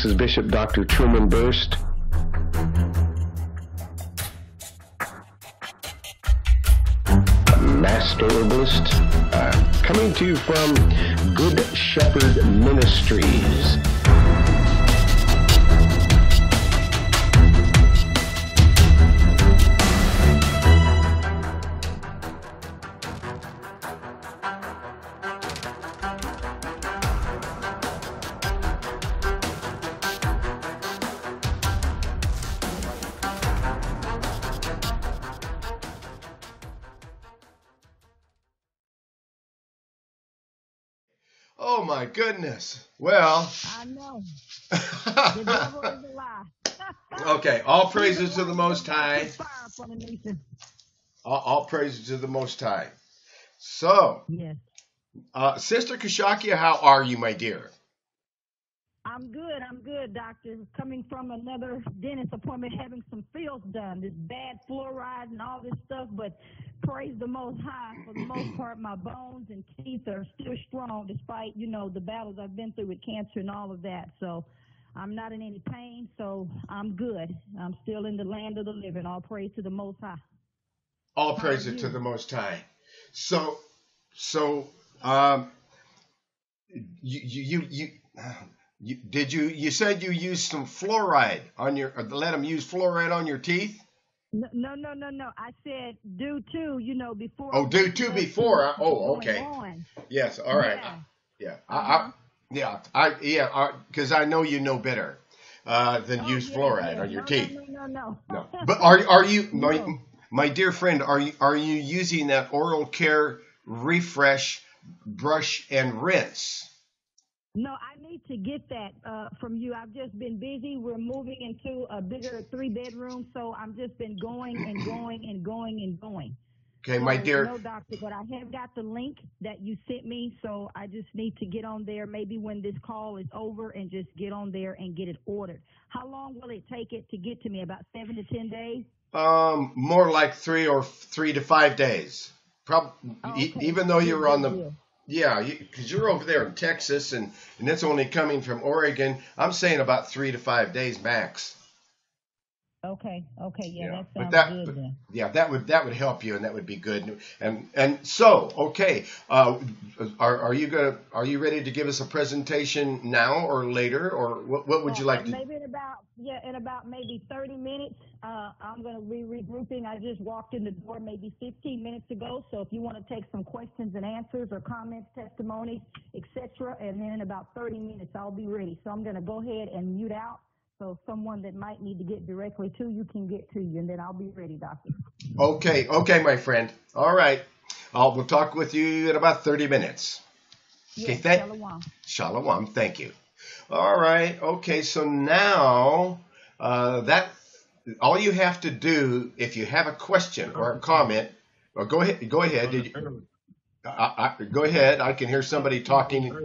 This is Bishop Dr. Truman Burst. Master Herbalist, coming to you from Good Shepherd Ministries. Oh my goodness. Well, I know. The devil is a lie. Okay, all praises to the Most High. Fire for the nation. All praises to the Most High. So, Yes. Sister Kashakia, how are you, my dear? I'm good, doctor. Coming from another dentist appointment, having some fields done. This bad fluoride and all this stuff, but praise the Most High. For the most part, my bones and teeth are still strong despite, the battles I've been through with cancer and all of that. So I'm not in any pain, so I'm good. I'm still in the land of the living. All praise to the Most High. All praises to the Most High. So, you said you used some fluoride on let them use fluoride on your teeth? No. I said due to, before. Oh, due to before. Oh, okay. On. Yes. All right. Yeah. Because I know you know better than use fluoride on your teeth. No. But are you, No. my dear friend? Are you using that oral care refresh, brush and rinse? No, I need to get that from you. I've just been busy. We're moving into a bigger 3-bedroom, so I've just been going and going. Okay, So, my dear. No, doctor, but I have got the link that you sent me, so I just need to get on there maybe when this call is over and just get on there and get it ordered. How long will it take it to get to me? About 7 to 10 days? More like 3 to 5 days. Okay. Even though you're on the... Deal. Yeah, because you're over there in Texas, and it's only coming from Oregon. I'm saying about 3 to 5 days max. Okay, yeah, But that sounds good then. Yeah, that would help you, and that would be good. And so, okay, are you ready to give us a presentation now or later, or what would you like to? Maybe in about maybe 30 minutes. I'm going to be regrouping. I just walked in the door maybe 15 minutes ago. So if you want to take some questions and answers or comments, testimonies, etc., and then in about 30 minutes I'll be ready. So I'm going to go ahead and mute out. So someone that might need to get directly to you can get to you, and then I'll be ready, doctor. Okay, my friend. All right. We'll talk with you in about 30 minutes. Okay, Yes, shalom. Shalom, thank you. All right, okay, so now that all you have to do, if you have a question or a comment, or go ahead. Go ahead. I can hear somebody talking.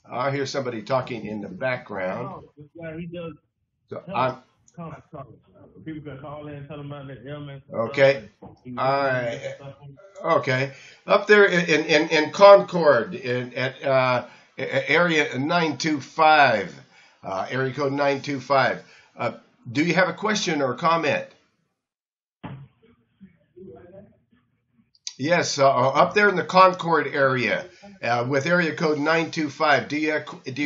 I hear somebody talking in the background. So people can call in and tell them about their ailments. Okay. All right. Okay. Up there in Concord, at area 925, area code 925. Do you have a question or a comment? Yes, up there in the Concord area with area code 925. Do you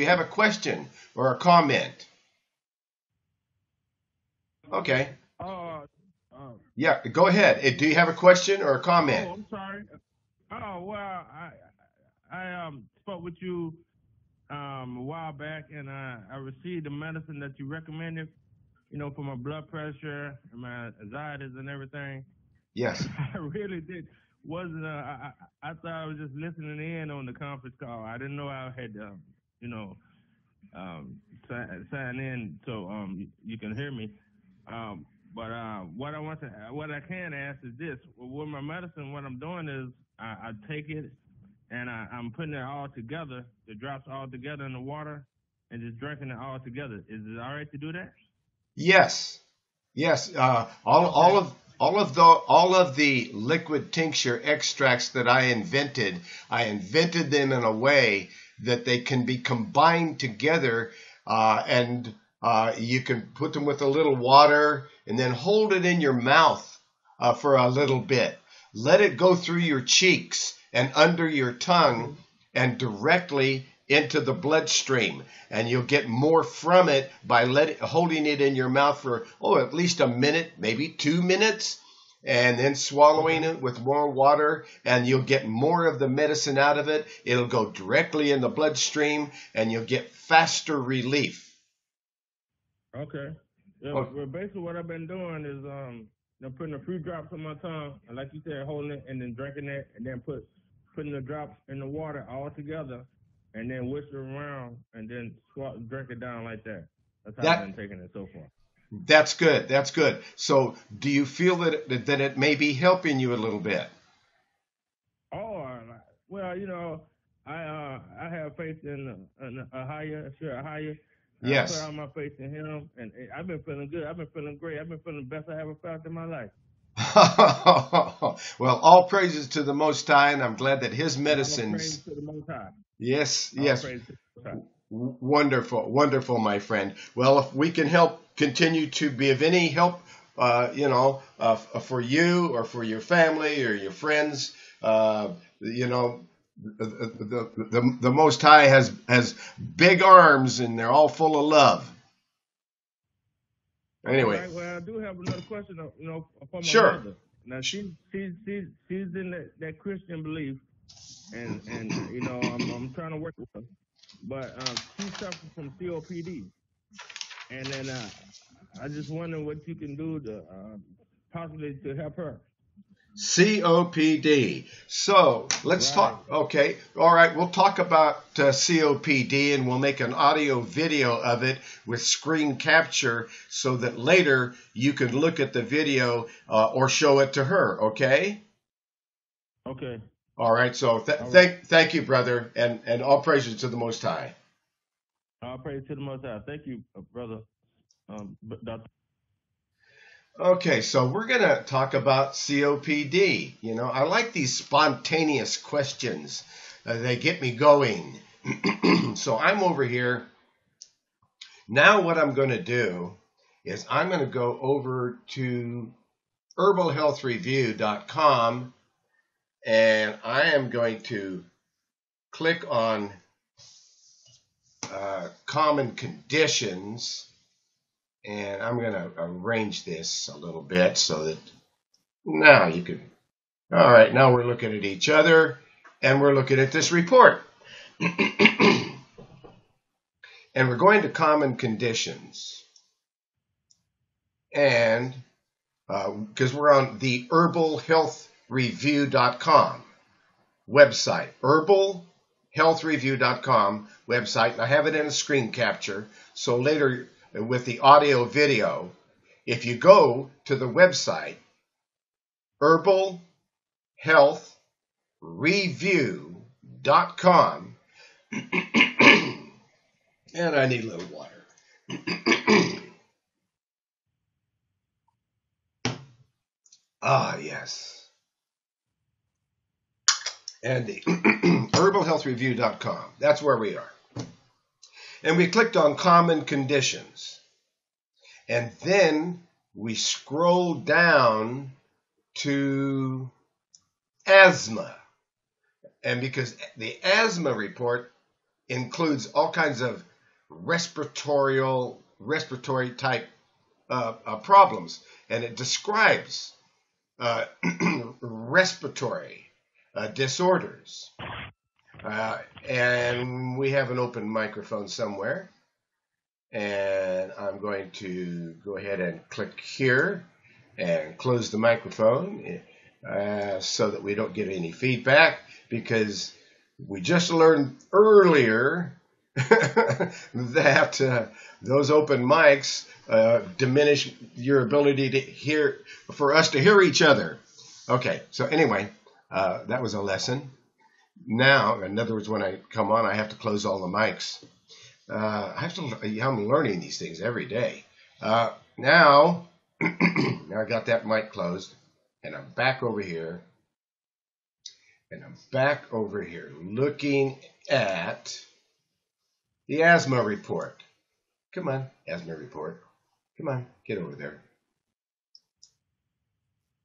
have a question or a comment? Okay. Yeah, go ahead. Do you have a question or a comment? Oh, I'm sorry. Oh, well, I spoke with you a while back, and I received the medicine that you recommended, for my blood pressure and my anxieties and everything. Yes. I really did. I thought I was just listening in on the conference call. I didn't know I had sign in so you can hear me. But what I can ask is this: with my medicine, what I'm doing is I take it and I'm putting it all together, the drops all together in the water, and just drinking it all together. Is it all right to do that? Yes. All of the liquid tincture extracts that I invented them in a way that they can be combined together and you can put them with a little water and then hold it in your mouth for a little bit. Let it go through your cheeks and under your tongue and directly into the bloodstream, and you'll get more from it by holding it in your mouth for at least a minute, maybe 2 minutes, and then swallowing it with more water, and you'll get more of the medicine out of it. It'll go directly in the bloodstream, and you'll get faster relief. Okay. Yeah, well, basically what I've been doing is putting a few drops on my tongue, and like you said, holding it and then drinking it, and then putting the drops in the water all together, and then whisk it around, and then drink it down like that. That's how I've been taking it so far. That's good. That's good. So, do you feel that it may be helping you a little bit? Oh, well, I have faith in a higher. Yes. I put all my faith in Him, and I've been feeling good. I've been feeling great. I've been feeling the best I ever felt in my life. Well, all praises to the Most High, and I'm glad that His medicines. All praises to the Most High. Yes, all yes. Praises to the Most High. Wonderful, wonderful, my friend. Well, if we can continue to be of any help, for you or for your family or your friends, the Most High has big arms, and they're all full of love. Anyway. Right, well, I do have another question, for my sure. mother. Now she's in that Christian belief, and I'm trying to work with her, but she's suffering from COPD, and then I just wonder what you can do to possibly to help her. COPD. So let's talk. Okay. All right. We'll talk about COPD, and we'll make an audio video of it with screen capture so that later you can look at the video or show it to her. Okay. Okay. All right. So thank you, brother, and all praises to the Most High. All praise to the Most High. Thank you, brother. Doctor. Okay, so we're going to talk about COPD. I like these spontaneous questions. They get me going. So I'm over here. Now what I'm going to do is I'm going to go over to herbalhealthreview.com, and I am going to click on common conditions. And I'm going to arrange this a little bit so that now you can. All right, now we're looking at each other, and we're looking at this report. And we're going to common conditions. And because we're on the herbalhealthreview.com website, herbalhealthreview.com website, and I have it in a screen capture, so later with the audio video, if you go to the website herbalhealthreview.com, and I need a little water. Yes. And the herbalhealthreview.com, that's where we are. And we clicked on common conditions. And then we scroll down to asthma. And because the asthma report includes all kinds of respiratory type problems. And it describes respiratory disorders. And we have an open microphone somewhere, and I'm going to go ahead and click here and close the microphone so that we don't get any feedback, because we just learned earlier that those open mics diminish your ability to hear, for us to hear each other. Okay, so anyway, that was a lesson. Now, in other words, when I come on, I have to close all the mics. I'm learning these things every day. Now I got that mic closed, and I'm back over here. Looking at the asthma report. Come on, asthma report. Come on, get over there.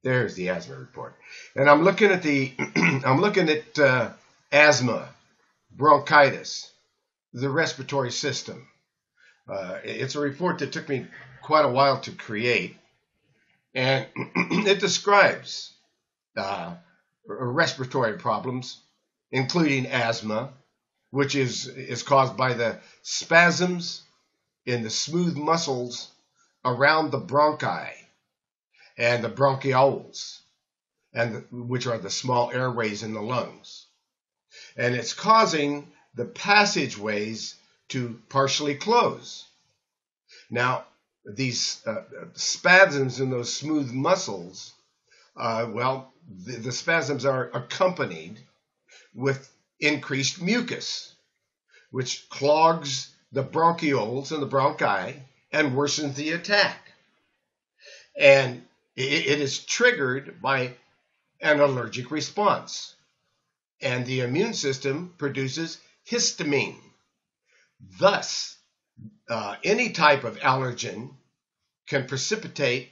There's the asthma report. And I'm looking at asthma, bronchitis, the respiratory system. It's a report that took me quite a while to create, and it describes respiratory problems, including asthma, which is caused by the spasms in the smooth muscles around the bronchi and the bronchioles, which are the small airways in the lungs. And it's causing the passageways to partially close. Now, these spasms in those smooth muscles, the spasms are accompanied with increased mucus, which clogs the bronchioles and the bronchi and worsens the attack. And it is triggered by an allergic response. And the immune system produces histamine. Thus, any type of allergen can precipitate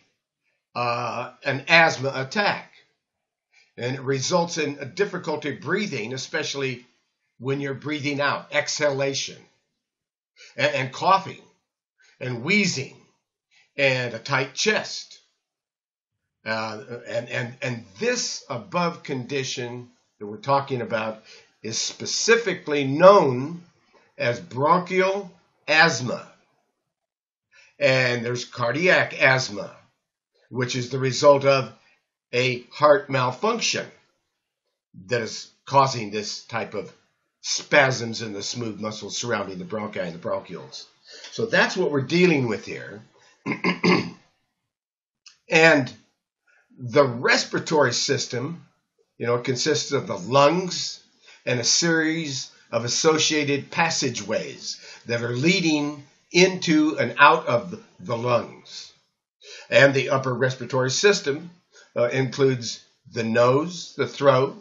an asthma attack. And it results in a difficulty breathing, especially when you're breathing out, exhalation, and coughing, and wheezing, and a tight chest. And this above condition that we're talking about is specifically known as bronchial asthma. And there's cardiac asthma, which is the result of a heart malfunction that is causing this type of spasms in the smooth muscles surrounding the bronchi and the bronchioles. So that's what we're dealing with here. And the respiratory system, consists of the lungs and a series of associated passageways that are leading into and out of the lungs. And the upper respiratory system includes the nose, the throat,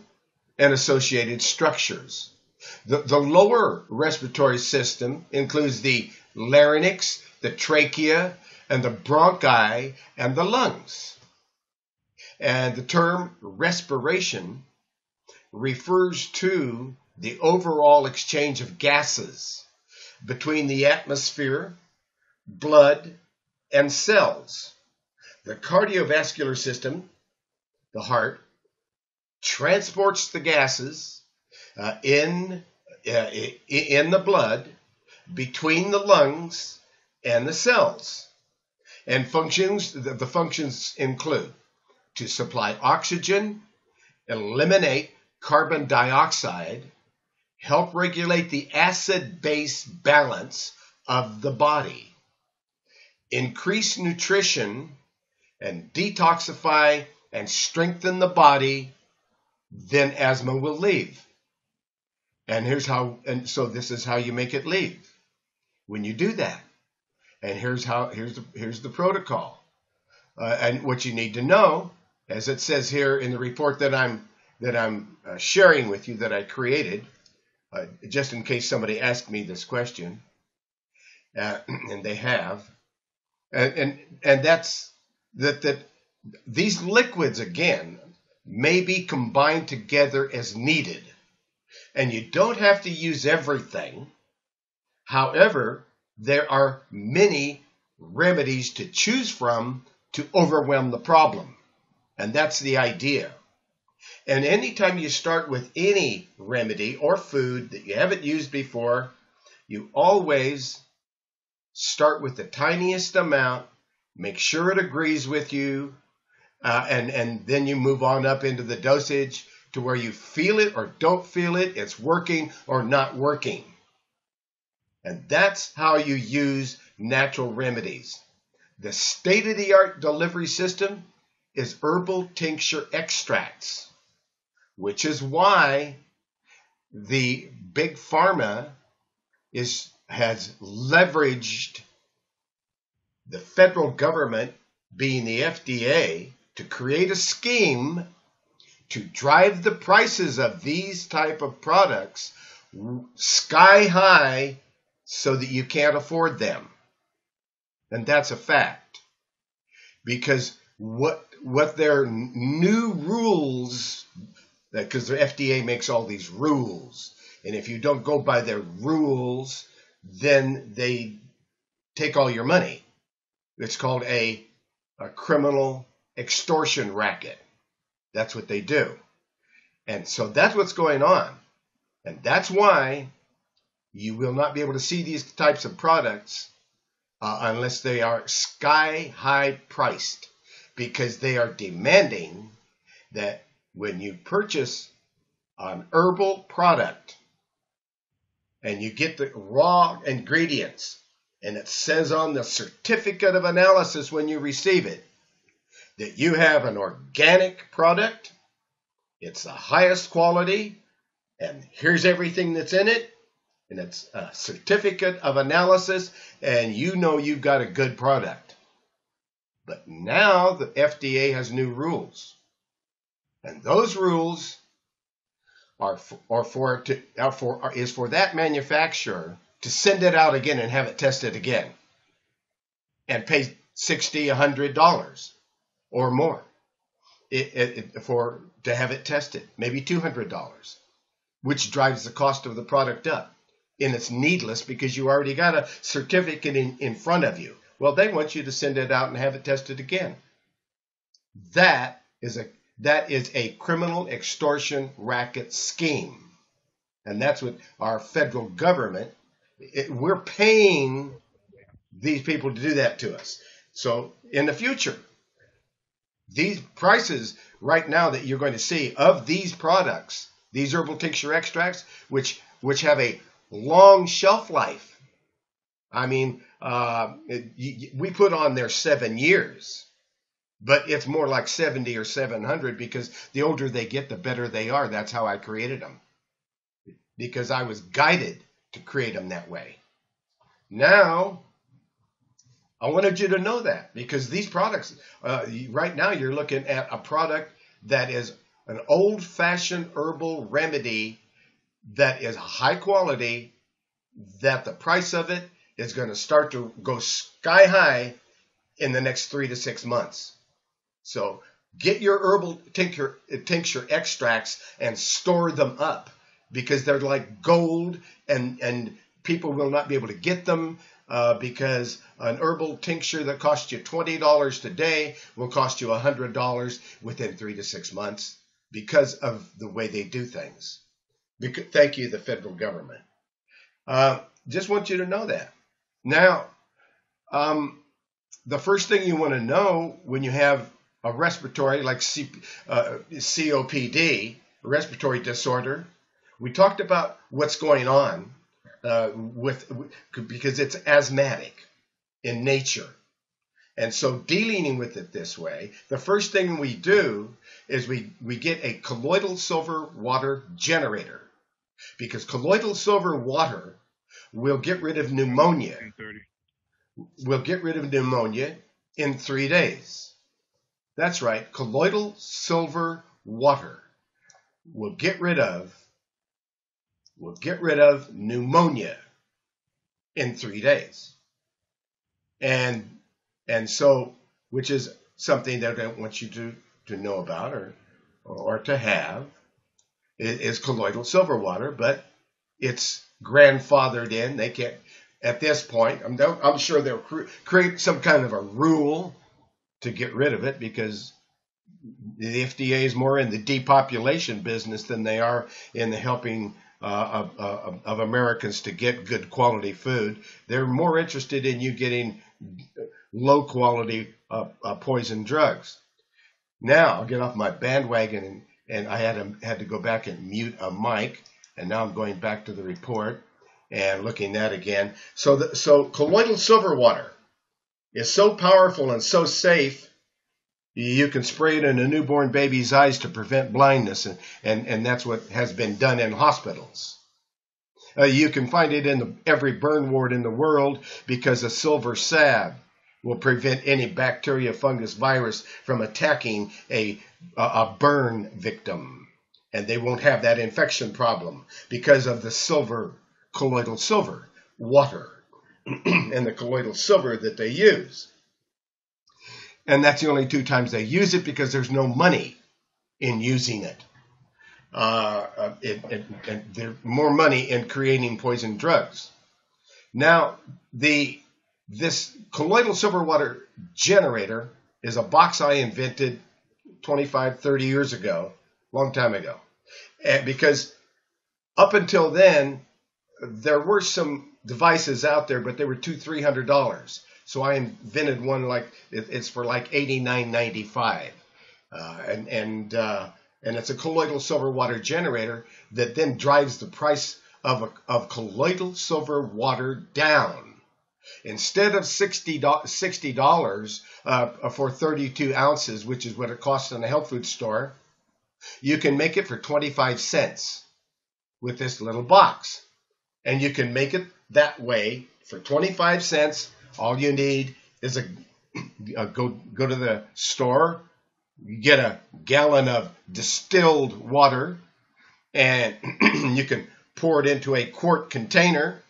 and associated structures. The lower respiratory system includes the larynx, the trachea, and the bronchi and the lungs. And the term respiration refers to the overall exchange of gases between the atmosphere, blood, and cells. The cardiovascular system, the heart, transports the gases in the blood between the lungs and the cells. And the functions include to supply oxygen, eliminate carbon dioxide, help regulate the acid-base balance of the body, increase nutrition, and detoxify and strengthen the body, then asthma will leave. And so this is how you make it leave when you do that. And here's the protocol. And what you need to know, as it says here in the report that I'm sharing with you, that I created, just in case somebody asked me this question, and they have, and that's that these liquids again may be combined together as needed, and you don't have to use everything. However, there are many remedies to choose from to overwhelm the problem. And that's the idea. And anytime you start with any remedy or food that you haven't used before, you always start with the tiniest amount, make sure it agrees with you, and then you move on up into the dosage to where you feel it or don't feel it, it's working or not working. And that's how you use natural remedies. The state-of-the-art delivery system is herbal tincture extracts, which is why the big pharma has leveraged the federal government, being the FDA, to create a scheme to drive the prices of these type of products sky high so that you can't afford them. And that's a fact. Because what their new rules, because the FDA makes all these rules, and if you don't go by their rules, then they take all your money. It's called a criminal extortion racket. That's what they do. And so that's what's going on. And that's why you will not be able to see these types of products unless they are sky high priced, because they are demanding that when you purchase an herbal product and you get the raw ingredients and it says on the certificate of analysis when you receive it that you have an organic product, it's the highest quality, and here's everything that's in it, and it's a certificate of analysis, and you know you've got a good product. But now the FDA has new rules, and those rules is for that manufacturer to send it out again and have it tested again, and pay $60, $100 or more to have it tested, maybe $200, which drives the cost of the product up. And it's needless because you already got a certificate in front of you. Well, they want you to send it out and have it tested again. That is a criminal extortion racket scheme. And that's what our federal government, we're paying these people to do that to us. So in the future, these prices right now that you're going to see of these products, these herbal tincture extracts, which have a long shelf life. I mean, we put on there 7 years, but it's more like 70 or 700 because the older they get, the better they are. That's how I created them, because I was guided to create them that way. Now, I wanted you to know that, because these products, right now you're looking at a product that is an old-fashioned herbal remedy that is high quality, that the price of it is going to start to go sky high in the next 3 to 6 months. So get your herbal tincture extracts and store them up, because they're like gold, and people will not be able to get them because an herbal tincture that costs you $20 today will cost you $100 within 3 to 6 months because of the way they do things. Thank you, the federal government. Just want you to know that. Now, the first thing you want to know when you have a respiratory, like COPD, respiratory disorder, we talked about what's going on because it's asthmatic in nature. And so dealing with it this way, the first thing we do is we get a colloidal silver water generator, because colloidal silver water will get rid of pneumonia. Will get rid of pneumonia in 3 days. That's right. Colloidal silver water will get rid of pneumonia in 3 days. And so, which is something that I want you to know about or to have, is colloidal silver water, but it's grandfathered in. They can't, at this point, I'm sure they'll create some kind of a rule to get rid of it, because the FDA is more in the depopulation business than they are in the helping of Americans to get good quality food. They're more interested in you getting low quality poison drugs. Now I'll get off my bandwagon, and I had to go back and mute a mic, and now I'm going back to the report and looking at that again. So colloidal silver water is so powerful and so safe, you can spray it in a newborn baby's eyes to prevent blindness, and that's what has been done in hospitals. You can find it in every burn ward in the world, because a silver salve will prevent any bacteria, fungus, virus from attacking a burn victim. And they won't have that infection problem because of the colloidal silver water. and the colloidal silver that they use. And that's the only 2 times they use it because there's no money in using it. There's more money in creating poison drugs. Now, this colloidal silver water generator is a box I invented 25, 30 years ago, long time ago. Because up until then, there were some devices out there, but they were $200-300. So I invented one it's for like $89.95, and it's a colloidal silver water generator that then drives the price of colloidal silver water down. Instead of $60 for 32 ounces, which is what it costs in a health food store, you can make it for 25 cents with this little box. And you can make it that way for 25 cents. All you need is go to the store, you get a gallon of distilled water, and you can pour it into a quart container,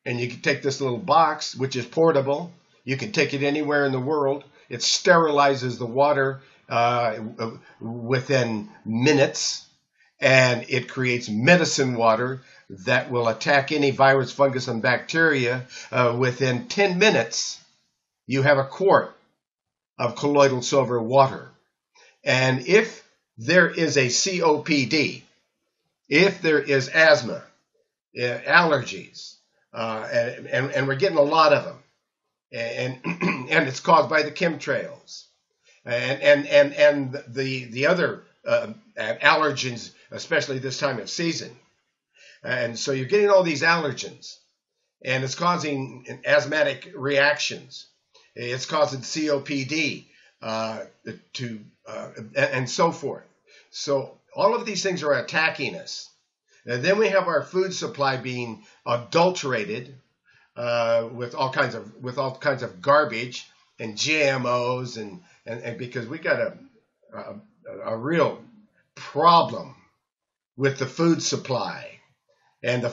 and you can take this little box, which is portable. You can take it anywhere in the world. It sterilizes the water within minutes, and it creates medicine water that will attack any virus, fungus, and bacteria. Within 10 minutes, you have a quart of colloidal silver water. And if there is a COPD, if there is asthma, allergies, and we're getting a lot of them, and it's caused by the chemtrails, and the other allergens, especially this time of season. And so you're getting all these allergens, and it's causing asthmatic reactions. It's causing COPD, and so forth. So all of these things are attacking us. And then we have our food supply being adulterated with all kinds of garbage and GMOs, and because we got a real problem with the food supply. And the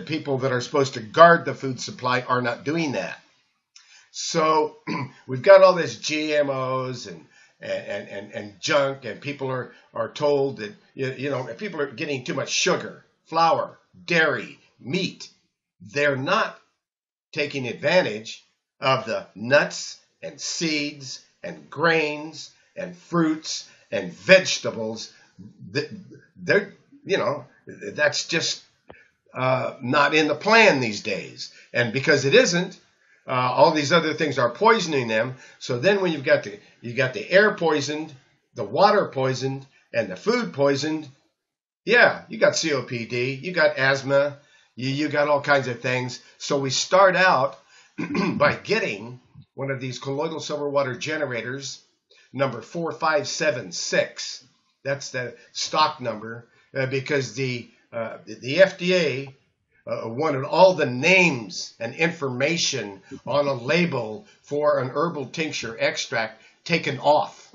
people that are supposed to guard the food supply are not doing that. So we've got all this GMOs and junk, and people are told that if people are getting too much sugar, flour, dairy, meat, they're not taking advantage of the nuts and seeds and grains and fruits and vegetables. That's just not in the plan these days. And because it isn't, all these other things are poisoning them. So then when you got the air poisoned, the water poisoned, and the food poisoned, yeah, you got COPD, you got asthma, you got all kinds of things. So we start out by getting one of these colloidal silver water generators, number 4576. That's the stock number, because the FDA wanted all the names and information on a label for an herbal tincture extract taken off.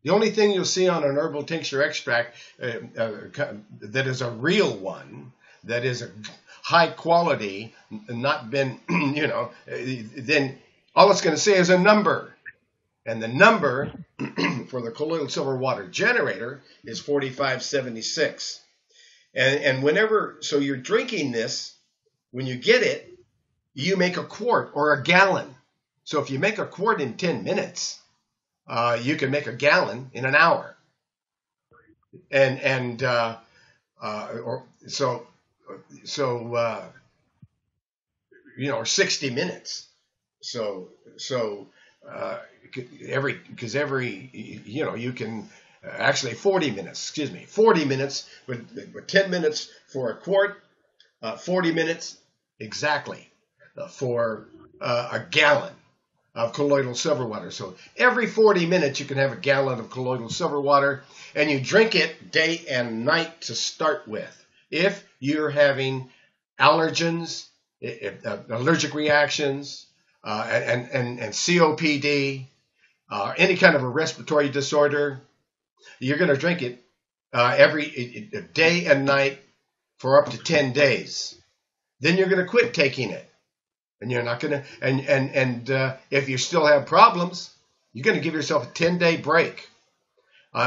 The only thing you'll see on an herbal tincture extract that is a real one, that is a high quality, not been, then all it's going to say is a number. And the number for the colloidal silver water generator is 4576. And so you're drinking this, when you get it, you make a quart or a gallon. So if you make a quart in 10 minutes, you can make a gallon in an hour. Or 60 minutes. You can actually 40 minutes with 10 minutes for a quart, 40 minutes exactly for a gallon of colloidal silver water. So every 40 minutes you can have a gallon of colloidal silver water, and you drink it day and night to start with. If you're having allergens, allergic reactions, and COPD, any kind of a respiratory disorder, you're going to drink it every day and night for up to 10 days. then you're going to quit taking it. And you're not going to, and if you still have problems, you're going to give yourself a 10-day break.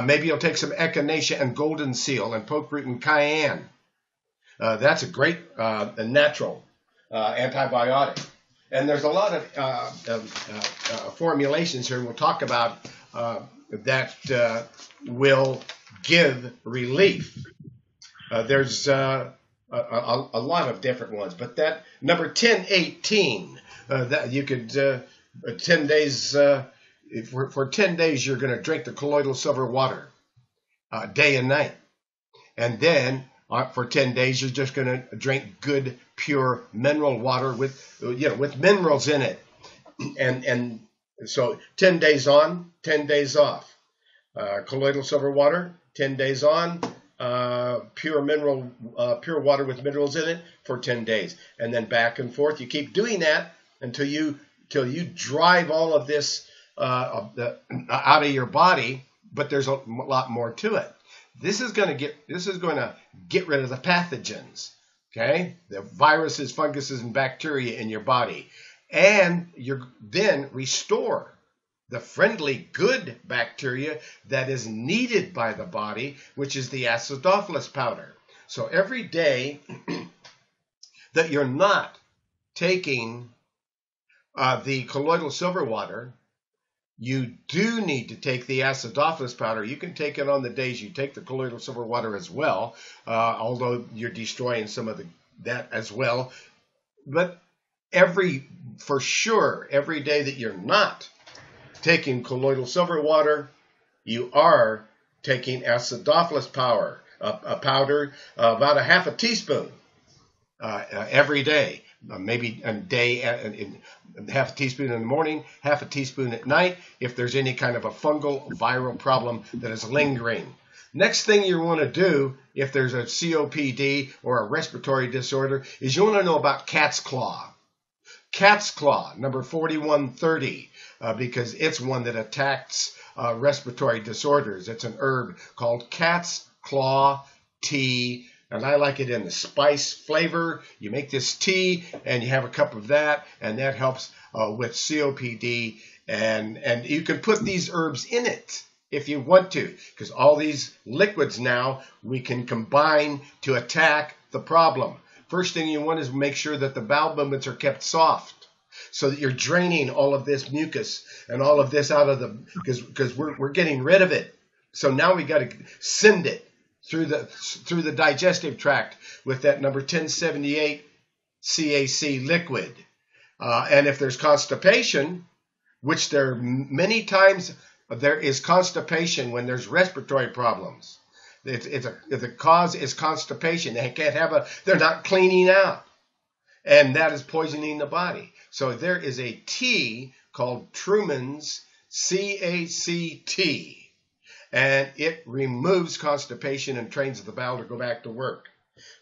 Maybe you'll take some echinacea and golden seal and poke root and cayenne. That's a great natural antibiotic. And there's a lot of formulations here we'll talk about that will give relief. There's a lot of different ones, but that number 1018, that you could 10 days. For 10 days, you're going to drink the colloidal silver water day and night, and then for 10 days, you're just going to drink good, pure mineral water with minerals in it, and so 10 days on, 10 days off. Colloidal silver water, 10 days on. Pure water with minerals in it for 10 days, and then back and forth. You keep doing that until you drive all of this out of your body. But there's a lot more to it. This is going to get rid of the pathogens, okay? The viruses, funguses, and bacteria in your body, and you then restore the friendly, good bacteria that is needed by the body, which is the acidophilus powder. So every day that you're not taking the colloidal silver water, you do need to take the acidophilus powder. You can take it on the days you take the colloidal silver water as well, although you're destroying some of that as well. But for sure, every day that you're not taking colloidal silver water, you are taking acidophilus powder, about a half a teaspoon every day. Maybe a day, half a teaspoon in the morning, half a teaspoon at night, if there's any kind of a fungal viral problem that is lingering. Next thing you want to do, if there's a COPD or a respiratory disorder, is you want to know about cat's claw. Cat's claw, number 4130, because it's one that attacks respiratory disorders. It's an herb called cat's claw tea, and I like it in the spice flavor. You make this tea, and you have a cup of that, and that helps with COPD. And you can put these herbs in it if you want to, because all these liquids now we can combine to attack the problem. First thing you want is make sure that the bowel movements are kept soft, so that you're draining all of this mucus and all of this out of the, because we're getting rid of it. So now we got to send it through the digestive tract with that number 1078 CAC liquid. And if there's constipation, which there many times there is constipation when there's respiratory problems. The cause is constipation. They can't they're not cleaning out. And that is poisoning the body. So there is a tea called Truman's CACT. And it removes constipation and trains the bowel to go back to work.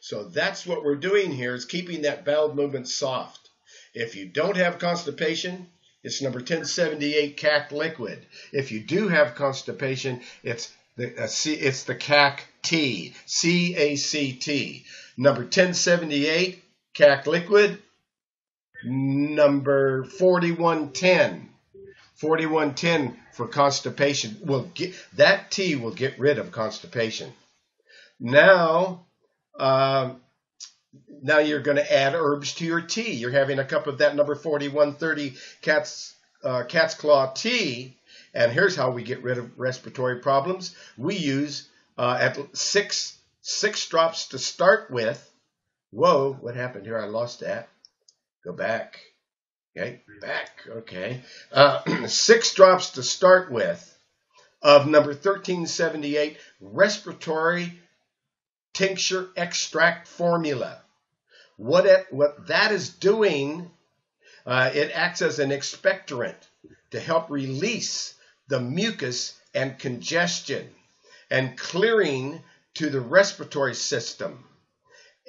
So that's what we're doing here, is keeping that bowel movement soft. If you don't have constipation, it's number 1078 CAC liquid. If you do have constipation, it's the CAC tea, CACT. Number 1078 CAC liquid. Number 4110. 4110 for constipation. That tea will get rid of constipation. Now you're going to add herbs to your tea. You're having a cup of that number 4130 cat's claw tea. And here's how we get rid of respiratory problems. We use at six drops to start with. Whoa, what happened here? I lost that. Go back. Okay, back. Okay. 6 drops to start with of number 1378 respiratory tincture extract formula. What that is doing, it acts as an expectorant to help release the mucus and congestion and clearing to the respiratory system.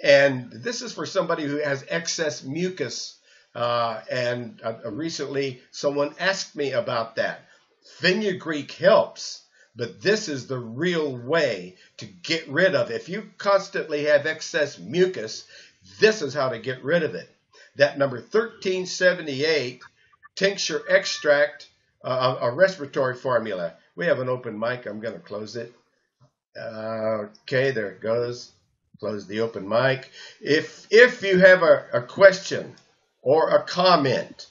And this is for somebody who has excess mucus. Recently someone asked me about that. Fenugreek helps, but this is the real way to get rid of it. If you constantly have excess mucus, This is how to get rid of it. That number 1378 tincture extract, a respiratory formula. We have an open mic. I'm going to close it. Okay, there it goes. Close the open mic. If you have a question or a comment,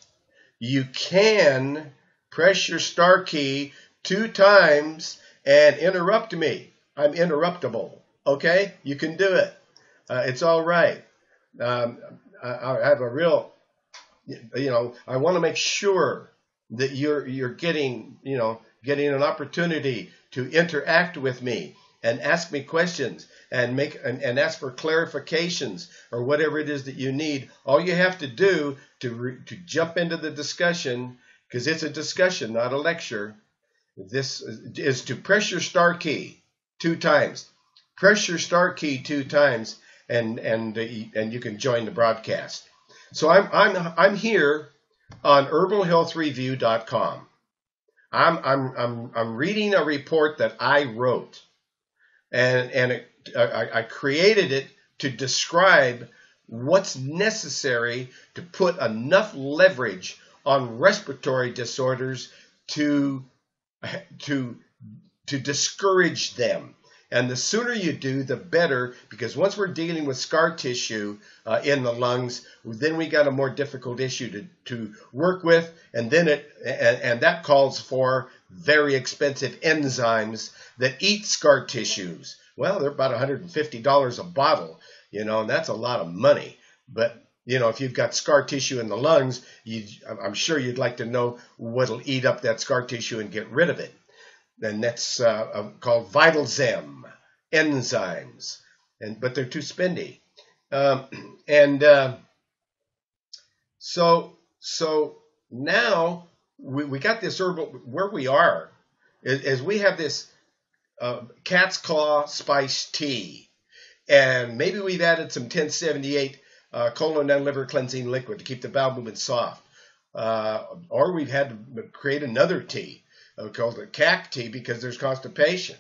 you can press your star key 2 times and interrupt me. I'm interruptible. Okay, you can do it. It's all right. I have a real, I want to make sure that you're getting an opportunity to interact with me and ask me questions and ask for clarifications or whatever it is that you need. All you have to do to jump into the discussion, because it's a discussion, not a lecture, this is to press your star key 2 times. Press your star key 2 times, and you can join the broadcast. So I'm here on herbalhealthreview.com. I'm reading a report that I wrote, and I created it to describe what's necessary to put enough leverage on respiratory disorders to discourage them. And the sooner you do, the better, because once we're dealing with scar tissue in the lungs, then we got a more difficult issue to work with, and then and that calls for very expensive enzymes that eat scar tissues. Well, they're about $150 a bottle, and that's a lot of money. But if you've got scar tissue in the lungs, I'm sure you'd like to know what'll eat up that scar tissue and get rid of it. And that's called VitalZem enzymes, but they're too spendy. So now we got this herbal. Where we are is we have this cat's claw spice tea, and maybe we've added some 1078 colon and liver cleansing liquid to keep the bowel movement soft, or we've had to create another tea called the CAC tea because there's constipation.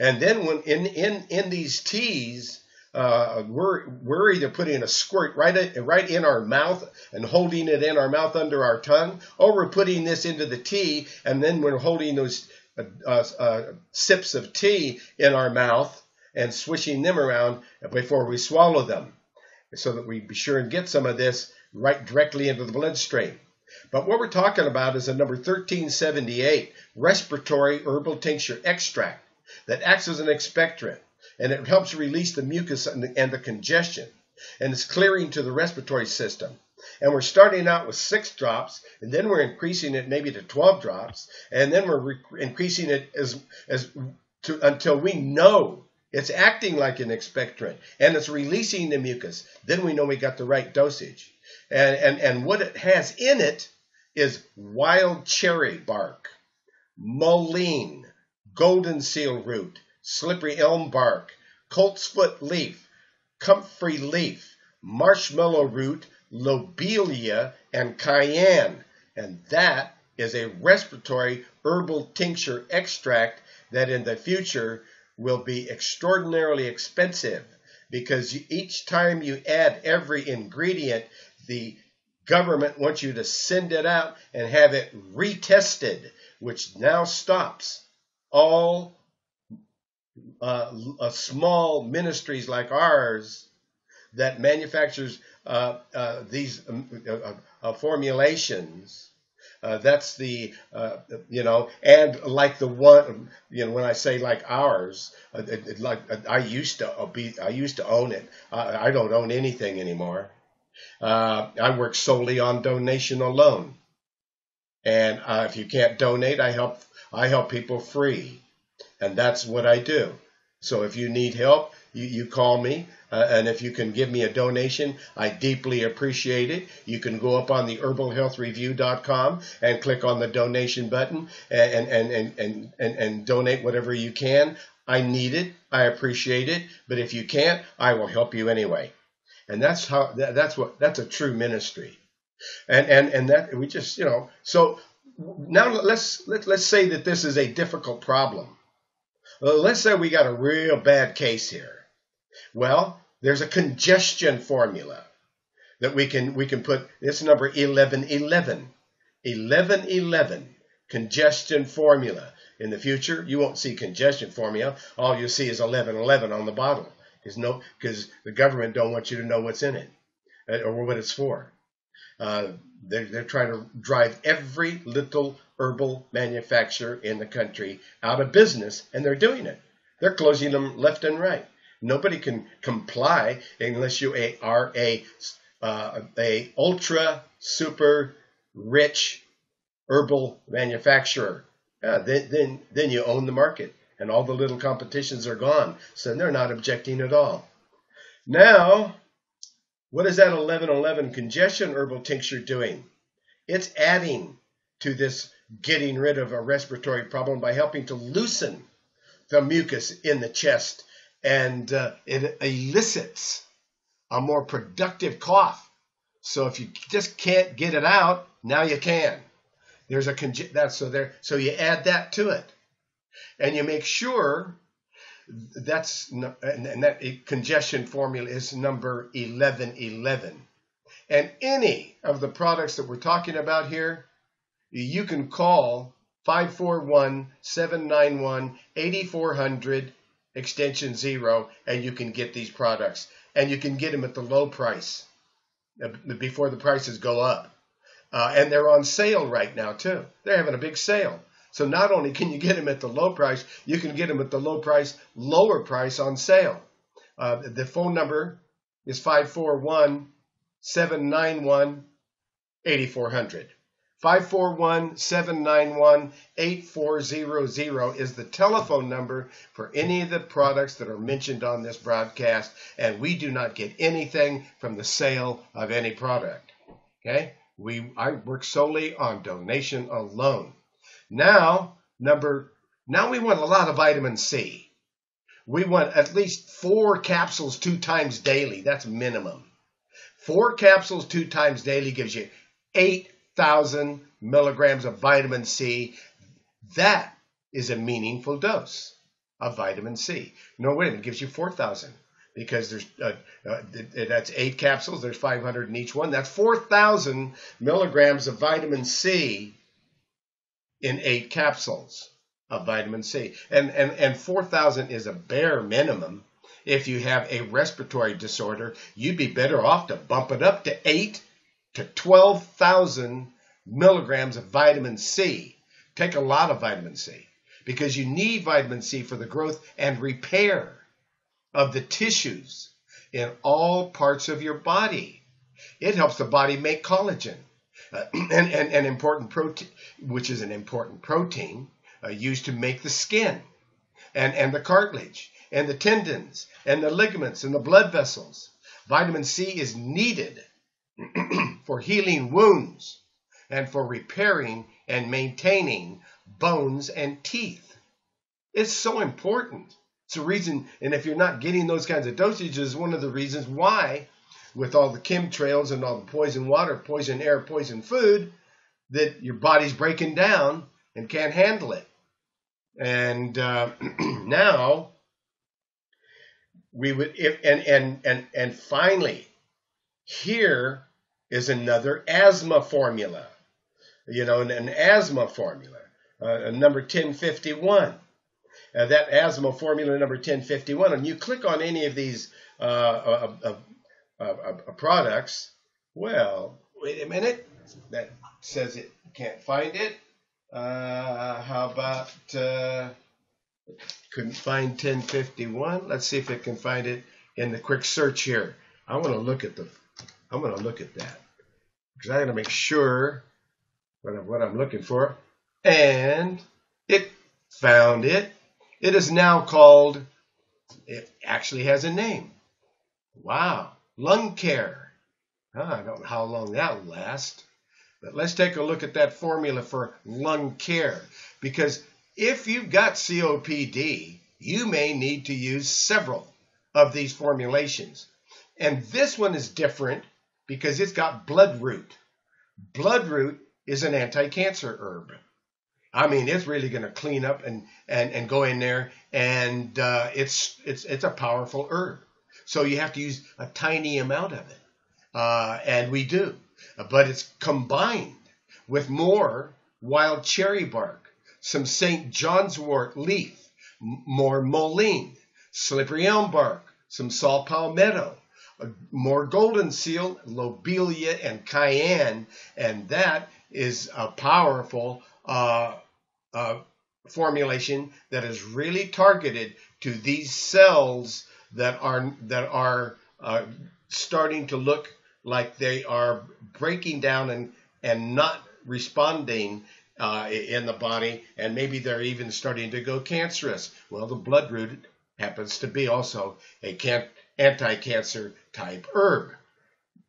And then when in these teas, we're either putting a squirt right in our mouth and holding it in our mouth under our tongue, or we're putting this into the tea and then we're holding those sips of tea in our mouth and swishing them around before we swallow them, so that we be sure and get some of this right directly into the bloodstream. But what we're talking about is a number 1378 respiratory herbal tincture extract that acts as an expectorant, and it helps release the mucus and the congestion, and it's clearing to the respiratory system. And we're starting out with 6 drops, and then we're increasing it maybe to 12 drops, and then we're increasing it until we know it's acting like an expectorant and it's releasing the mucus. Then we know we got the right dosage. And what it has in it is wild cherry bark, mullein, golden seal root, slippery elm bark, colt's foot leaf, comfrey leaf, marshmallow root, lobelia, and cayenne. And that is a respiratory herbal tincture extract that in the future will be extraordinarily expensive, because each time you add every ingredient, the government wants you to send it out and have it retested, which now stops all small ministries like ours that manufactures these formulations. That's the, and like the one, when I say like ours, I used to own it. I don't own anything anymore. I work solely on donation alone. And if you can't donate, I help people free. And that's what I do. So if you need help, you call me. And if you can give me a donation, I deeply appreciate it. You can go up on the herbalhealthreview.com and click on the donation button and donate whatever you can. I need it. I appreciate it. But if you can't, I will help you anyway. And that's a true ministry. And that we just, so now let's say that this is a difficult problem. Let's say we got a real bad case here. Well, There's a congestion formula that we can put. It's number 1111. 1111, congestion formula. In the future, you won't see congestion formula. All you'll see is 1111 on the bottle. Because the government don't want you to know what's in it or what it's for. They're trying to drive every little herbal manufacturer in the country out of business, and they're doing it. They're closing them left and right. Nobody can comply unless you are a ultra super rich herbal manufacturer. Then you own the market, and all the little competitions are gone. So they're not objecting at all. Now, what is that 1111 congestion herbal tincture doing? It's adding to this getting rid of a respiratory problem by helping to loosen the mucus in the chest, and it elicits a more productive cough. So if you just can't get it out, now you can. There's so you add that to it, and you make sure that congestion formula is number 1111. And any of the products that we're talking about here, you can call 541-791-8400 extension 0, and you can get these products, and you can get them at the low price before the prices go up. And they're on sale right now too. They're having a big sale. So not only can you get them at the low price, you can get them at the lower price on sale. The phone number is 541-791-8400. 541-791-8400 is the telephone number for any of the products that are mentioned on this broadcast, and we do not get anything from the sale of any product. Okay? I work solely on donation alone. Now we want a lot of vitamin C. We want at least 4 capsules 2 times daily. That's minimum. 4 capsules 2 times daily gives you 8,000 milligrams of vitamin C. That is a meaningful dose of vitamin C. No, wait a minute, it gives you 4,000 because there's that's 8 capsules. There's 500 in each one. That's 4,000 milligrams of vitamin C in 8 capsules of vitamin C. And 4,000 is a bare minimum. If you have a respiratory disorder, you'd be better off to bump it up to 8 to 12,000 milligrams of vitamin C. Take a lot of vitamin C because you need vitamin C for the growth and repair of the tissues in all parts of your body. It helps the body make collagen. And important protein, which is an important protein used to make the skin and the cartilage and the tendons and the ligaments and the blood vessels. Vitamin C is needed for healing wounds and for repairing and maintaining bones and teeth. It's so important. It's a reason, and if you're not getting those kinds of dosages, one of the reasons why, with all the chemtrails and all the poison water, poison air, poison food, that your body's breaking down and can't handle it. And now we would, and finally, here is another asthma formula. An asthma formula, number 1051. That asthma formula number 1051, and you click on any of these products. Well, wait a minute. That says it can't find it. How about couldn't find 1051? Let's see if it can find it in the quick search here. I want to look at that because I got to make sure what I'm looking for. And it found it. It is now called, it actually has a name. Wow, lung care. I don't know how long that will last. But let's take a look at that formula for lung care. Because if you've got COPD, you may need to use several of these formulations. And this one is different because it's got bloodroot. Bloodroot is an anti-cancer herb. I mean, it's really going to clean up and go in there, and it's a powerful herb. So you have to use a tiny amount of it. And we do. But it's combined with more wild cherry bark, some St. John's wort leaf, more mullein, slippery elm bark, some saw palmetto, more golden seal, lobelia, and cayenne. And that is a powerful formulation that is really targeted to these cells that are starting to look like they are breaking down and not responding in the body, and maybe they're even starting to go cancerous. Well, the bloodroot happens to be also a anti-cancer type herb.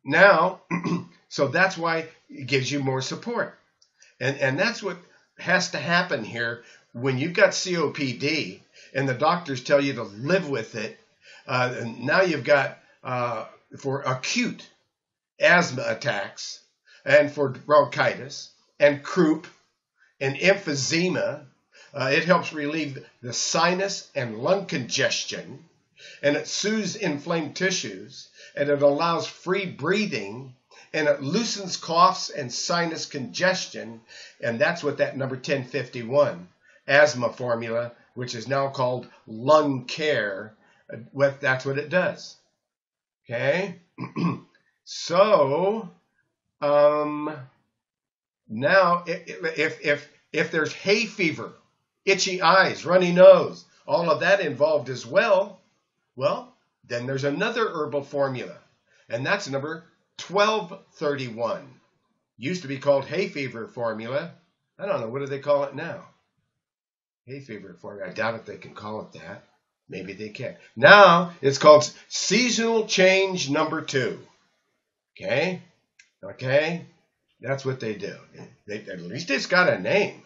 Now, so that's why it gives you more support. And that's what has to happen here when you've got COPD and the doctors tell you to live with it. And now you've got for acute asthma attacks and for bronchitis and croup and emphysema. It helps relieve the sinus and lung congestion, and it soothes inflamed tissues, and it allows free breathing, and it loosens coughs and sinus congestion. And that's what that number 1051 asthma formula, which is now called Lung Care, that's what it does. Okay? So now if there's hay fever, itchy eyes, runny nose, all of that involved as well, then there's another herbal formula, and that's number 1231. Used to be called hay fever formula. I don't know, what do they call it now? Hay fever formula. I doubt if they can call it that. Maybe they can. Now it's called seasonal change number 2. Okay? That's what they do. At least it's got a name,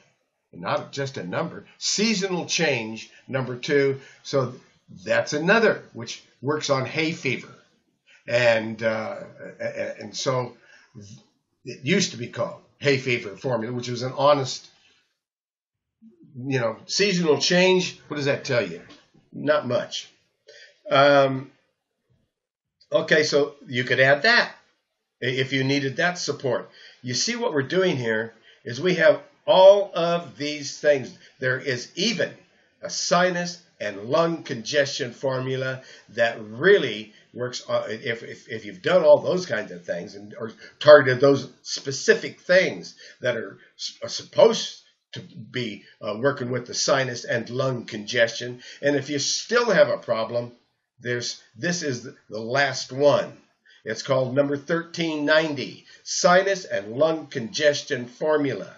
not just a number. Seasonal change number 2. So that's another which works on hay fever. And so it used to be called hay fever formula, which was an honest, seasonal change. What does that tell you? Not much. Okay, so you could add that if you needed that support. You see what we're doing here is we have all of these things. There is even a sinus and lung congestion formula that really works if you've done all those kinds of things or targeted those specific things that are supposed to be working with the sinus and lung congestion. And if you still have a problem, this is the last one. It's called number 1390, Sinus and Lung Congestion Formula.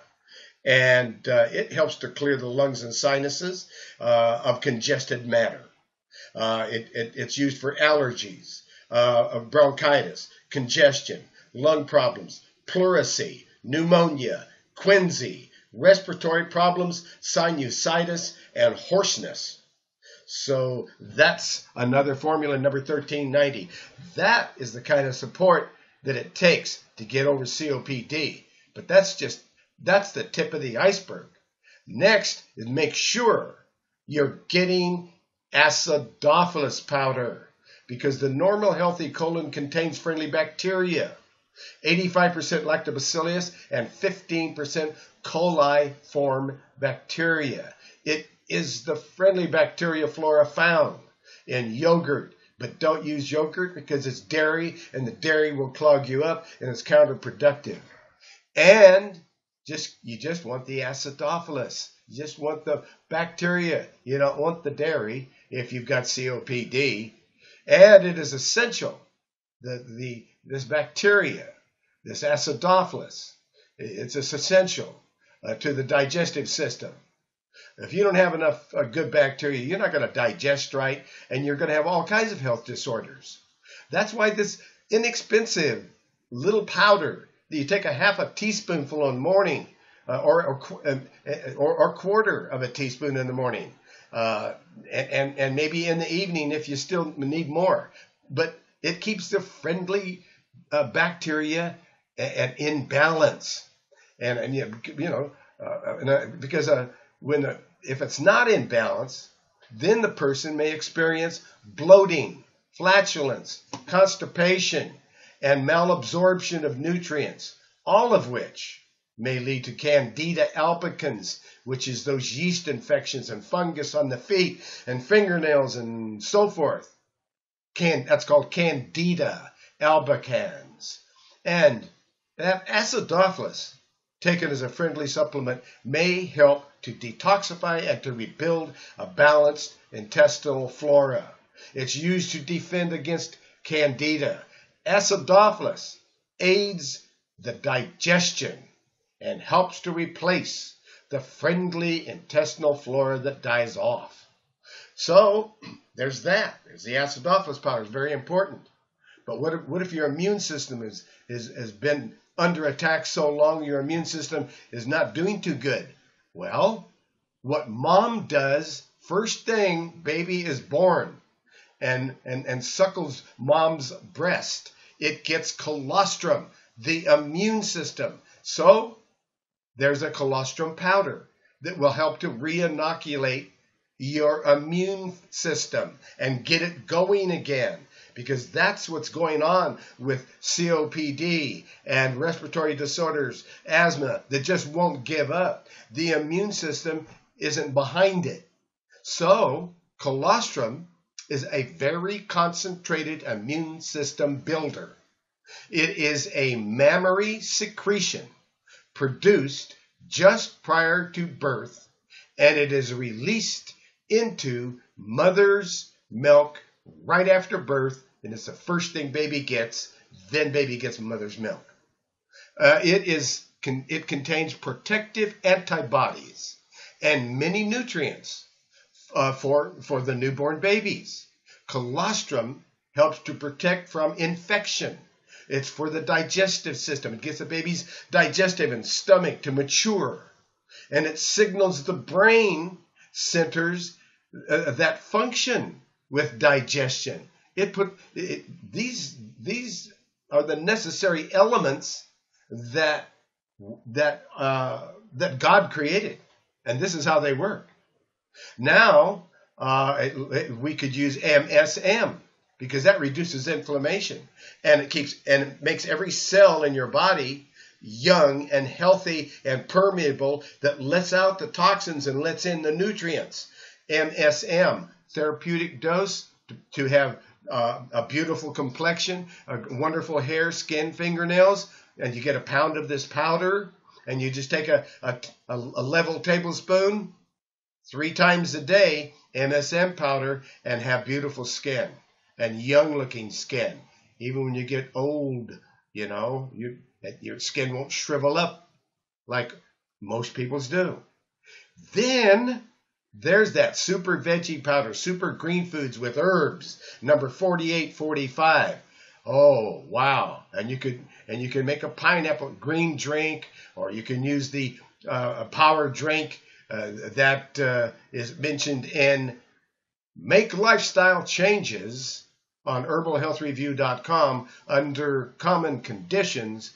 And it helps to clear the lungs and sinuses of congested matter. It's used for allergies, of bronchitis, congestion, lung problems, pleurisy, pneumonia, quinsy, respiratory problems, sinusitis, and hoarseness. So that's another formula, number 1390. That is the kind of support that it takes to get over COPD. But that's the tip of the iceberg. Next is make sure you're getting acidophilus powder, because the normal healthy colon contains friendly bacteria, 85% lactobacillus and 15% coliform bacteria. It is the friendly bacteria flora found in yogurt, but don't use yogurt because it's dairy, and the dairy will clog you up and it's counterproductive. And you just want the acidophilus. You just want the bacteria. You don't want the dairy if you've got COPD. And it is essential that this bacteria, this acidophilus, it's essential to the digestive system. If you don't have enough good bacteria, you're not going to digest right, and you're going to have all kinds of health disorders. That's why this inexpensive little powder that you take a half a teaspoonful in the morning, or quarter of a teaspoon in the morning, and maybe in the evening if you still need more. But it keeps the friendly bacteria in balance, because if it's not in balance, then the person may experience bloating, flatulence, constipation, and malabsorption of nutrients, all of which may lead to Candida albicans, which is those yeast infections and fungus on the feet and fingernails and so forth. That's called Candida albicans. And that acidophilus, taken as a friendly supplement, may help to detoxify and to rebuild a balanced intestinal flora. It's used to defend against Candida. Acidophilus aids the digestion and helps to replace the friendly intestinal flora that dies off. So there's that. There's the acidophilus powder. It's very important. But what if your immune system has been under attack so long your immune system is not doing too good? Well, what mom does, first thing baby is born and suckles mom's breast, it gets colostrum, the immune system. So there's a colostrum powder that will help to re-inoculate your immune system and get it going again, because that's what's going on with COPD and respiratory disorders, asthma, that just won't give up. The immune system isn't behind it. So colostrum is a very concentrated immune system builder. It is a mammary secretion produced just prior to birth, and it is released into mother's milk right after birth, and it's the first thing baby gets. Then baby gets mother's milk. It contains protective antibodies and many nutrients for the newborn babies. Colostrum helps to protect from infection. It's for the digestive system. It gets the baby's digestive and stomach to mature. And it signals the brain centers that function with digestion. These are the necessary elements that God created. And this is how they work. Now, we could use MSM, because that reduces inflammation, and it makes every cell in your body young and healthy and permeable, that lets out the toxins and lets in the nutrients. MSM, therapeutic dose to have a beautiful complexion, a wonderful hair, skin, fingernails, and you get a pound of this powder, and you just take a level tablespoon 3 times a day, MSM powder, and have beautiful skin and young-looking skin. Even when you get old, your skin won't shrivel up like most people's do. Then there's that super veggie powder, super green foods with herbs, number 4845. Oh, wow. And you can make a pineapple green drink, or you can use the power drink that is mentioned in Make Lifestyle Changes on herbalhealthreview.com under Common Conditions.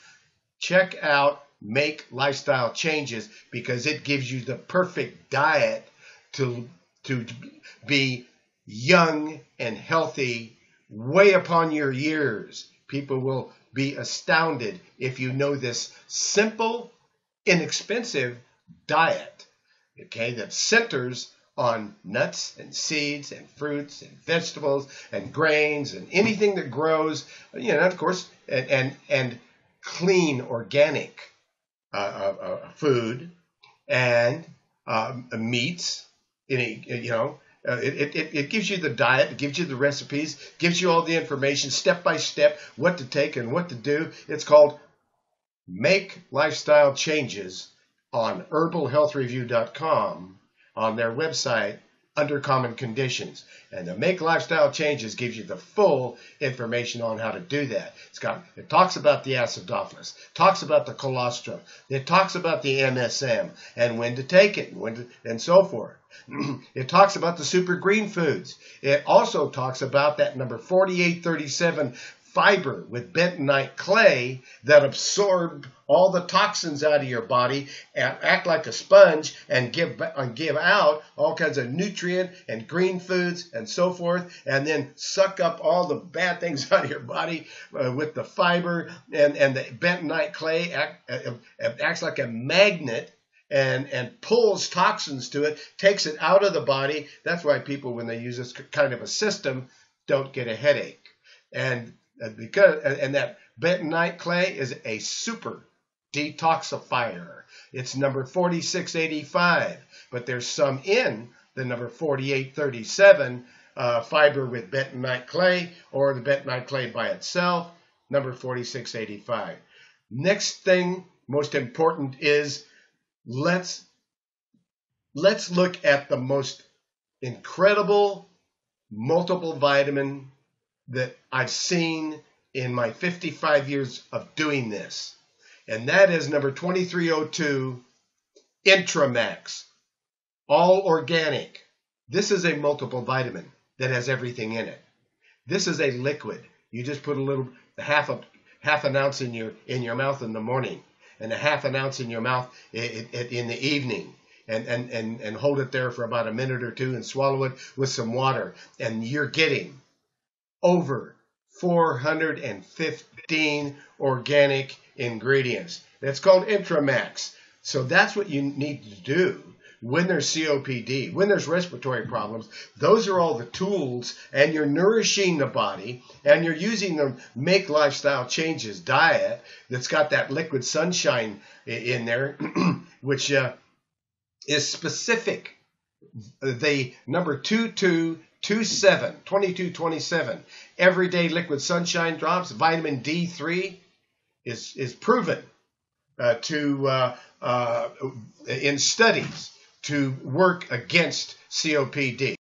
Check out Make Lifestyle Changes, because it gives you the perfect diet to be young and healthy way upon your years. People will be astounded if you know this simple, inexpensive diet, okay, that centers on nuts and seeds and fruits and vegetables and grains and anything that grows, of course, and clean organic food and meats. It gives you the diet, it gives you the recipes, gives you all the information step by step, what to take and what to do. It's called Make Lifestyle Changes on herbalhealthreview.com on their website under Common Conditions. And the Make Lifestyle Changes gives you the full information on how to do that. It talks about the acidophilus, talks about the colostrum, it talks about the MSM and when to take it and so forth. It talks about the super green foods. It also talks about that number 4837 fiber with bentonite clay that absorb all the toxins out of your body and act like a sponge and give out all kinds of nutrient and green foods and so forth, and then suck up all the bad things out of your body with the fiber, and the bentonite clay acts like a magnet and pulls toxins to it, takes it out of the body. That's why people, when they use this kind of a system, don't get a headache. And that bentonite clay is a super detoxifier. It's number 4685, but there's some in the number 4837 fiber with bentonite clay, or the bentonite clay by itself, number 4685. Next thing, most important, is let's look at the most incredible multiple vitamin that I've seen in my 55 years of doing this. And that is number 2302, Intramax, all organic. This is a multiple vitamin that has everything in it. This is a liquid. You just put half an ounce in your mouth in the morning, and a half an ounce in your mouth in the evening. And hold it there for about a minute or two and swallow it with some water. And you're getting over 415 organic ingredients. That's called Intramax. So that's what you need to do when there's COPD, when there's respiratory problems. Those are all the tools, and you're nourishing the body, and you're using the Make Lifestyle Changes diet that's got that liquid sunshine in there, which is specific. The number 2227, everyday liquid sunshine drops, vitamin D3 is proven in studies to work against COPD.